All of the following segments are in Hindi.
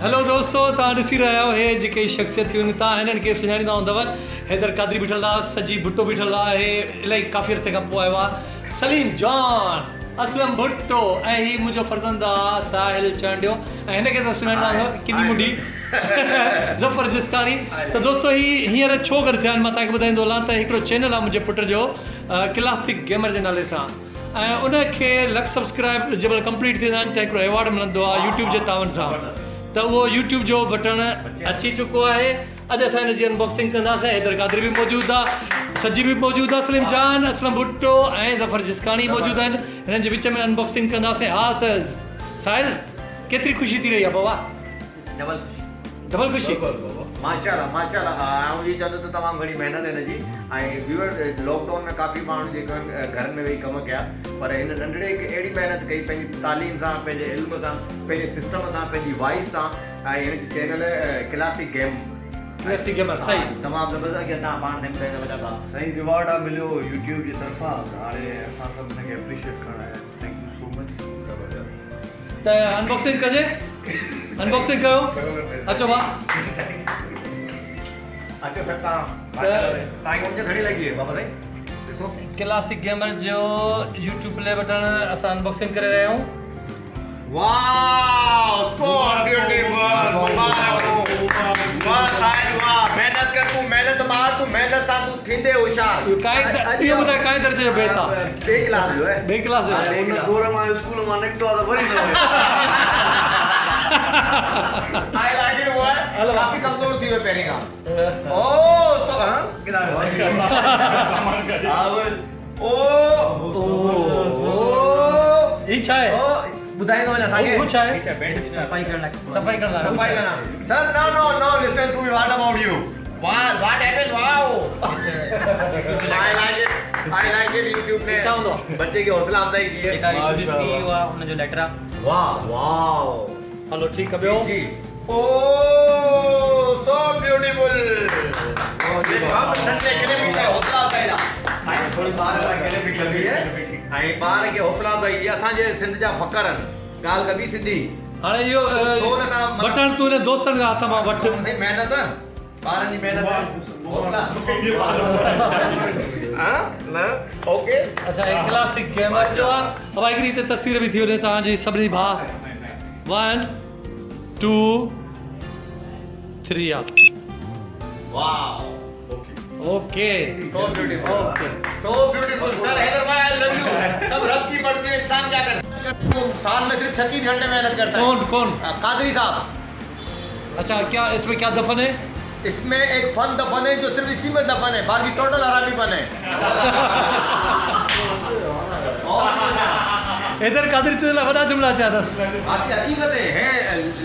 हेलो दोस्तों, तव्हां ॾिसी रहिया आहियो हे जेके शख़्सियतूं तव्हां हिननि खे सुञाणींदा हूंदव। हैदर कादरी बीठल आहे, सजी भुट्टो बीठल आहे, इलाही काफ़ी अरसे खां पोइ आयो आहे सलीम जॉन, असलम भुट्टो ऐं ही मुंहिंजो फर्ज़ंद आहे साहिल चांडियो ऐं हिनखे त सुञाणींदा हूंदव किनी मुंडी ज़फ़र जिस्काणी। त दोस्तो ही हींअर छो गॾु थिया आहिनि मां तव्हांखे ॿुधाईंदो हलां त हिकिड़ो चैनल आहे मुंहिंजे पुट जो क्लासिक गेमर जे नाले सां, ऐं उनखे लख सब्सक्राइब जंहिंमहिल कंप्लीट थींदा आहिनि त हिकिड़ो अवॉर्ड मिलंदो आहे यूट्यूब जे तावन सां। त उहो यूट्यूब जो बटण अची चुको आहे। अॼु असां हिन जी अनबॉक्सिंग कंदासीं। हैदर कादरी बि मौजूदु आहे, सजी बि मौजूदु आहे, सलीम जान, असलम भुट्टो ऐं ज़फ़र जिस्काणी मौजूदु आहिनि। हिननि जे विच में अनबॉक्सिंग कंदासीं। हा त साहिल, केतिरी ख़ुशी थी रही आहे बाबा? डबल ख़ुशी माशाल्लाह माशाल्लाह। ऐं इहो चवंदो त तमामु घणी महिनत हिन जी। ऐं व्यूअर लॉकडाउन में काफ़ी माण्हू जेके घरनि में वेही कमु कया, पर हिन नंढड़े खे अहिड़ी महिनत कई पंहिंजी तालीम सां, पंहिंजे इल्म सां, पंहिंजे सिस्टम सां, पंहिंजी वॉइस सां। ऐं हिन जी चैनल क्लासिक गेमर सही तमामु ज़बरदस्त। अॻियां तव्हां पाण सां ॿुधाईंदा वॾा सही रिवॉर्ड आहे मिलियो यूट्यूब जी तरफ़ां। हाणे असां सभु हिनखे एप्रिशिएट करणु आया आहियूं। Thank you so much. ज़बरदस्त। त अनबॉक्सिंग कजे, अनबॉक्सिंग कयो। अचो भाउ, अचो सर। तव्हांखे मुंहिंजे घणी लॻी आहे बाबा साईं? ॾिसो क्लासिक गेमर जो यूट्यूब प्ले बटन असां अनबॉक्सिंग करे रहिया आहियूं। Wow, so beautiful. मुबारक हो। वाह साहिल वाह, मेहनत कर, तू मेहनत मार, तू मेहनत सां तू थींदे होशियार। इहो ॿुधाए काएं दर्जे जो बेत आहे? ॿिए क्लास जो आहे। ॿिए क्लास जो। हुन दौर मां स्कूल मां निकितो आहे त वरी न हुयो। आई लाइक इट वो है, काफी कमजोर थी हुए पहिरीं खां। ओ तो हां किधर ई छा आहे? ॿुधाईंदो वञा तव्हांखे। छा आहे? सफाई करण सफ़ाई करणु sir no no no listen to me, what about you? What happened? Wow, I like it. YouTube ने छा हूंदो? बच्चे की हौसला अफजाई की है। जेका यूजीसी हुआ हुन जो लेटर आहे। वाह वाओ, हलो ठीक है ॿियो। जी ओ सो ब्यूटीफुल। ये बाप नंढे केले भी है हौसला अफजाई दा। हां थोड़ी बार केले भी लगी है। हां बार के हौसला अफजाई असां जे सिंध जा फकर आहिनि। ॻाल्हि कबी सिंधी। हाणे इहो बटन तूं हिन दोस्तनि खां हथ मां वठ। सही मेहनत ॿारनि जी मेहनत हौसला। हां न ओके। अच्छा, एक क्लासिक गेमर जो आहे। अब हिकिड़ी हिते तस्वीर बि थी वञे तव्हांजी सभिनी भाउ। 1 2 3 wow okay. So beautiful, okay so beautiful. Sir Haidar भाई आई लव यू। सब रब की मर्जी है, इंसान क्या कर सकता है? वो साल में सिर्फ 36 घंटे मेहनत करता है। कौन? कादरी साहब। अच्छा, क्या इसमें क्या दफन है? इसमें एक फन दफन है जो सिर्फ इसी में दफन है, बाकी टोटल हरामीपन है। हैदर कादरी तुझे वॾा जुमला चया अथसि। बाकी हकीकत है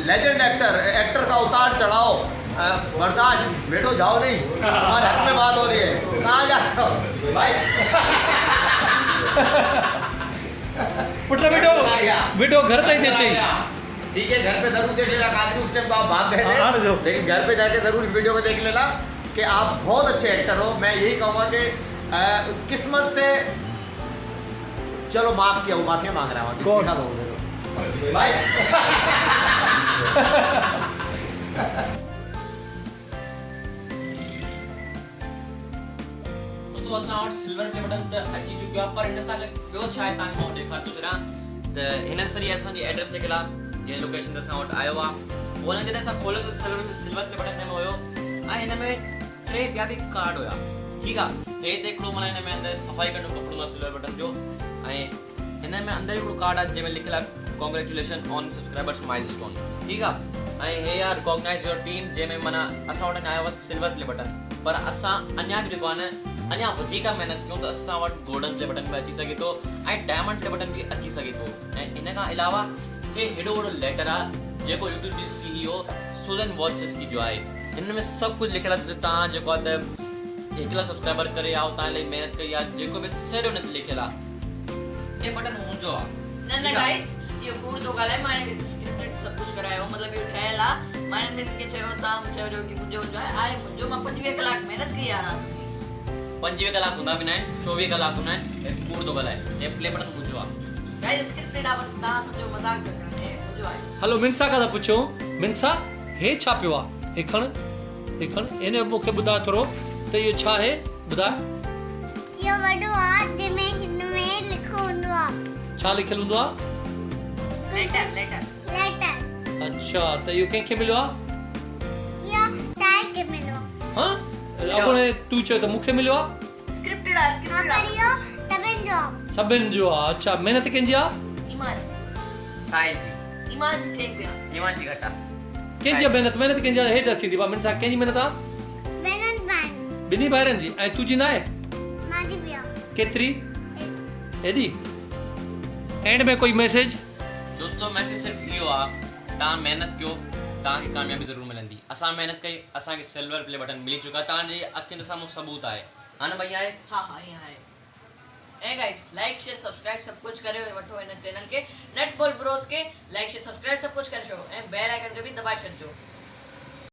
लेजेंड एक्टर का उतार चढ़ाओ बर्दाश्त, बैठो जाओ नहीं, तुम्हारे हक में बात हो रही है। कहाँ जा रहे हो भाई? पुट बेटो घर ताईं थी अचे। ठीक है, घर पे जरूर देख लेना। कादरी उस टाइम तो आप भाग गए हाँ, थे, लेकिन घर पे जाके जरूर इस वीडियो को देख लेना कि आप बहुत अच्छे एक्टर हो। मैं यही कहूँगा कि किस्मत से चलो माफ किया, वो माफिया मांग रहा हूँ। कौन? भाई तो असां वटि सिल्वर प्ले बटन त अची चुकियो आहे, पर हिन सां ॿियो छा आहे तव्हांखे मां ॾेखारे थो छॾियां। त हिन सॼी असांजी एड्रेस लिखियलु आहे, जंहिं लोकेशन ते असां वटि आयो आहे। पोइ हुन जॾहिं असां खोलियो त सिल्वर प्ले बटन में हुयो ऐं हिन में 3 ॿिया बि कार्ड हुया। ठीकु आहे, हे त हिकिड़ो माना हिन में अंदरि सफ़ाई कढो कपिड़ो आहे सिल्वर बटन जो, ऐं हिन में अंदरि हिकिड़ो कार्ड आहे जंहिंमें लिखियलु आहे कॉन्ग्रेचुलेशन ऑन सब्सक्राइबर्स माइलस्टोन। ठीकु आहे, ऐं हे आहे रिकॉग्नाइज़ योर टीम, जंहिंमें माना असां वटि आयो आहे सिल्वर प्ले बटन, पर असां अञा बि जेको आहे न अञा वधीक महिनत कयूं त असां वटि गोल्डन प्ले बटन बि अची सघे थो ऐं डायमंड प्ले बटन बि अची सघे थो। ऐं हिन खां अलावा हे हेॾो वॾो लेटर आहे जेको यूट्यूब जी CEO सुज़न वॉचस्की जो आहे। हिन में सभु कुझु लिखियलु आहे। तव्हां जेको आहे त 1 लाख सब्सक्राइबर करे आओ, तव्हां इलाही महिनत कई आहे, जेको बि सॼो हुन ते लिखियलु आहे। हे बटन मुंहिंजो आहे। न गाइस, इहो कूड़ थो ॻाल्हाए। मां हिनखे स्क्रिप्टेड सभु कुझु करायो, मतिलबु इहो ठहियलु आहे। मां हिननि खे चयो तव्हां चयो की मुंहिंजो आहे मुंहिंजो। मां 25 कलाक महिनत कई आहे राति में। 25 कलाक हूंदा बि न आहिनि, 24 कलाक हूंदा आहिनि। कूड़ थो ॻाल्हाए। हे प्ले बटन मुंहिंजो आहे। गाइस स्क्रिप्टेड आहे, बसि तव्हां सम्झो मज़ाक पिया कयो। मुंहिंजो आहे हलो मिनसा खां था पुछूं मिनसा हे छा पियो आहे हे खण इन मूंखे ॿुधाए थोरो त इहो छा आहे ॿुधाए यो वॾो आहे जंहिंमें हिन में लिखो हूंदो आहे छा लिखियलु हूंदो आहे लेटर लेटर अच्छा त इहो कंहिंखे मिलियो आहे यो साई के मिलो हाँ अॻोणे तूं चयो त मूंखे मिलियो आहे स्क्रिप्टेड आहे हाँ स्क्रिप्टेड पर आहे यो सभिनि जो सभिनि जो आहे अच्छा महिनत कंहिंजी आहे ईमान साईं जी ईमान ठीक पिया ईमान जी घटा कंहिंजी आहे महिनत कंहिंजी आहे हेठि असीं थी मिनसा कंहिंजी महिनत आहे मेहनत बांध ॿिन्ही भाइरनि जी ऐं तुंहिंजी न आहे मांजी पिया केतिरी एॾी एंड में कोई मैसेज दोस्तों मैसेज सिर्फ इहो आहे तव्हां महिनत कयो तव्हांखे कामयाबी ज़रूरु मिलंदी असां महिनत कई असांखे सिल्वर प्ले बटन मिली चुका तव्हांजे अखियुनि साम्हूं सबूत आहे हा न भैया आहे हाँ हाँ यहाँ है ए गाइस लाइक शेयर सब्सक्राइब सब कुछ करे वठो इन चैनल के नेट बॉल ब्रोस के लाइक शेयर सब्सक्राइब सब कुछ कर छो ए बेल आइकन के भी दबाए छॾिजो